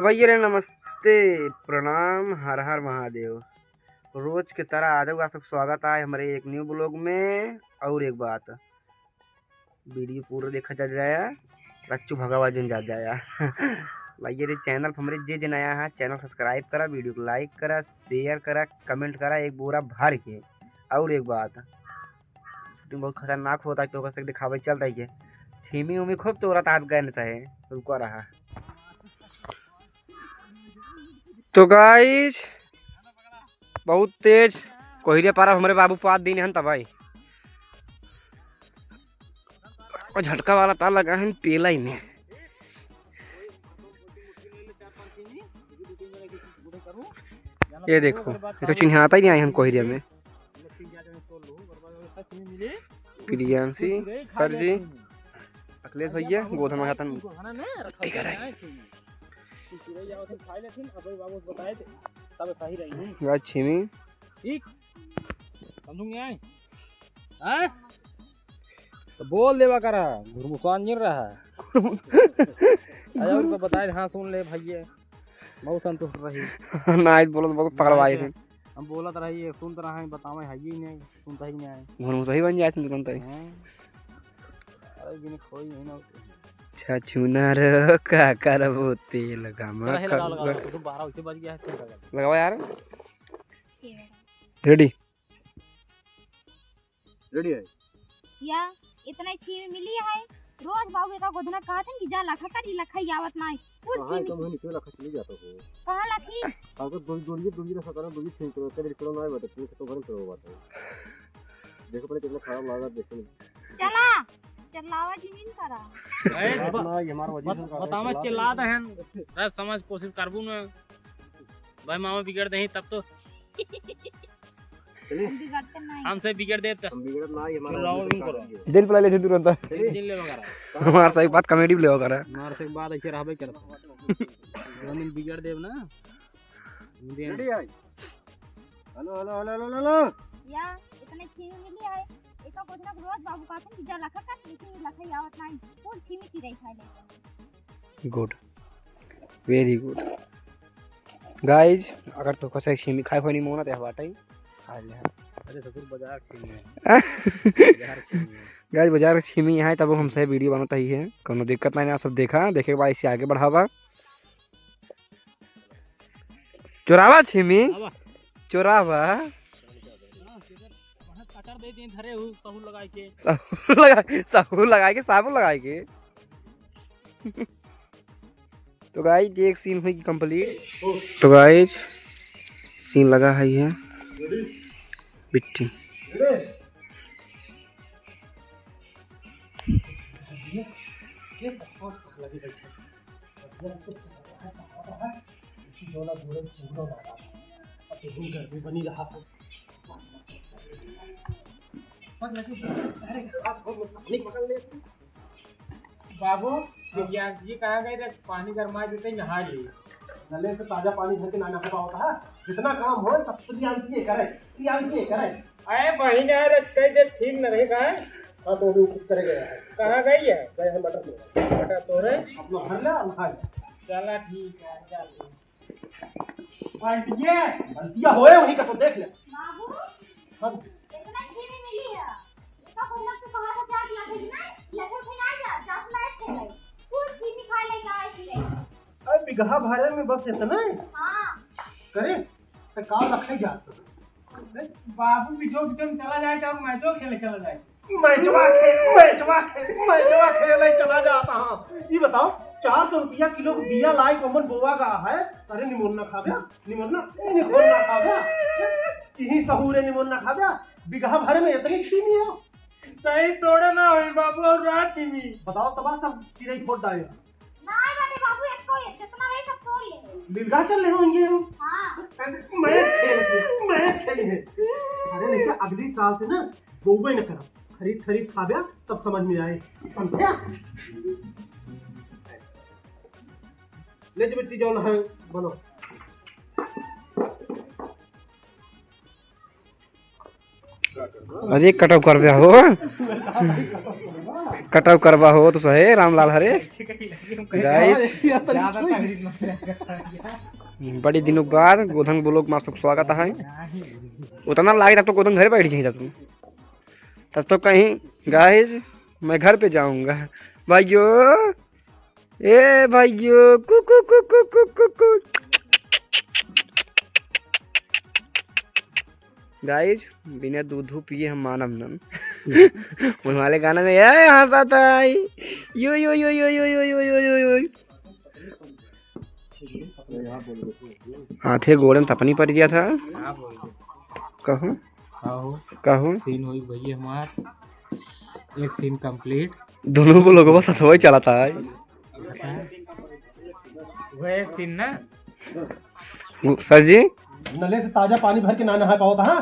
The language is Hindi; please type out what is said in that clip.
तो भैया नमस्ते, प्रणाम, हर हर महादेव। रोज की तरह आज आप सब स्वागत है हमारे एक न्यू ब्लॉग में। और एक बात, वीडियो पूरा देखा जा जाया, रच्चू भगावाजन जा जाया। भैया रे चैनल हमारे जे नया है चैनल सब्सक्राइब करा, वीडियो को लाइक करा, शेयर करा, कमेंट करा एक बोरा भर के। और एक बात, शूटिंग बहुत खतरनाक होता है तो दिखावे चल रही है। छीमी उमी खूब तोरा तात गए न चाहे रुको रहा। तो गाइस बहुत तेज कोहरे पारा हमारे बाबू 5 दिन हन तब भाई और झटका वाला तार लगा है पेला ही में। ये देखो ये तो चिन्हाता ही नहीं आए हम कोहरे में। प्रियांशी सर जी अखिलेश भैया गोधन महातन ठीक है छिमी ठीक समझूंगे हैं तो बोल देवा करा घुरमुसान गिर रहा है। उनको बताए हाँ सुन ले भैया बहुत संतुष्ट रही। नाइट बोलो तो बहुत पकड़वाए थे हम बोलत रही सुन तो रहा बतावे है ही नहीं सुनता ही नहीं आए घुरमुसा ही बन जाए तुरंत ही। अरे बिन खोई नहीं ना छछुना रे का करबो तेल गमा तो 12 उसे बज गया है लगाओ यार। रेडी रेडी है या इतना छीमी मिली है। रोज बाबू का गोधना कहते कि जा लखा कर लखा आवत नहीं कुछ कहां तो मैं निकल लखा चली जाता हूं कहां लखी कागज दूरी रखा करना दूरी ठीक करो तेरे करो ना बात है तो घर करो बात है। देखो पहले कितना खराब लगा देखो चला चलावा जिमिन करा ना ये हमारा वजह से बतावा चिल्ला दहन बस समझ कोशिश करबू ना भाई मामा बिगड़ दही तब तो बिगड़ते नहीं हमसे बिगड़ दे हम बिगड़ ना ये हमारा लॉगिंग करो दिल पे ले तुरंत दिन ले लगा हमारा सही बात कॉमेडी भी ले करा मार से बाद ऐसे रहबे कर दिन बिगड़ देव ना रेडी है। हेलो हेलो हेलो हेलो या इतने छीमी मिली है। एका गोधना रोज बाबू कहते कि जा लखा कर लेकिन लखा आवत नहीं कुछ छीमी की रही खाए। गुड वेरी गुड गाइज अगर तो कसे छीमी खाए होनी मोना ते बाटा ही खा ले। अरे ससुर बाजार छीमी है बाजार छीमी है गाइज बाजार छीमी है तब हम से वीडियो बनाता ही है कोनो दिक्कत नहीं। आप सब देखा देखे के बाद इसे आगे बढ़ावा। चोरावा छीमी चोरावा कचर दे दिन धरे हु सहू लगाई के साबुन लगाए के। तो गाइज एक सीन हुई कंप्लीट। तो गाइज सीन लगा है ये बिट्टी बनी रहा बाबू विज्ञान जी कहाँ गए थे पानी गरमा देते नहा लिए नले से ताजा पानी भर के ना नहा होता है। जितना काम हो सब प्रियांशी करे अरे बही ना कैसे ठीक न रहे कहा हाँ तो भी कुछ करे गया है कहाँ गई है गए हम बटर में बटा तोरे अपना भर ले उठा ले चला ठीक है चल बल्टिया होए वही का तो देख ले बाबू हम इतना छीमी मिली है। एका गोधना तो कहां से चाट लगे नहीं लगे फिर आ जा जात लायक थे कुछ छीमी खा लेगा इसलिए। अरे बिगहा भरे में बस इतना हां करे तो काम रखे जा बाबू भी जो चला जाए और मैचो खेले चला जाए मैचवा खेले चला जाता। हाँ ये बताओ 400 रुपया किलो का बिया लाई कमन बोवा का है। अरे निमोन्ना खा गया निमोन्ना खा गया यही सहूरे निमोन्ना खा गया। बिगहा भरे में इतनी छीमी है सही तोड़े ना हो बाबू और रात में बताओ तबाह सब चिड़ै फोड़ डालेगा। नहीं बेटे बाबू एक को जितना रही सब तोड़ ले बिलगा कर ले होंगे हम। हां मैच खेले है। अरे नहीं अगली साल से ना बोबे न करा खरीद खा गया तब समझ में आए समझा। ले जो बेटी जो है बनो अरे कटअप कर हो कटअप करवा हो तो सहे रामलाल हरे गाइस। बड़ी दिनों बाद गोधन ब्लॉग में आप सब स्वागत है। उतना लाइट अब तो गोधन घर बैठ जाइए तुम तब तो कहीं गाइस मैं घर पे जाऊंगा भाइयों। ए भाइयों कुकु कुकु कुकु कुकु गाइस बिना दूध पिए हम मानव नन। उन वाले गाना में ये हंसाता है यो यो यो यो यो यो यो यो यो यो हाथे गोड़न तपनी पड़ गया था। कहो कहो सीन हुई भैया हमार एक सीन कंप्लीट दोनों को लोगों का साथ चला था। वह सीन ना सर जी नले से ताजा पानी भर के ना नहा पाओ था।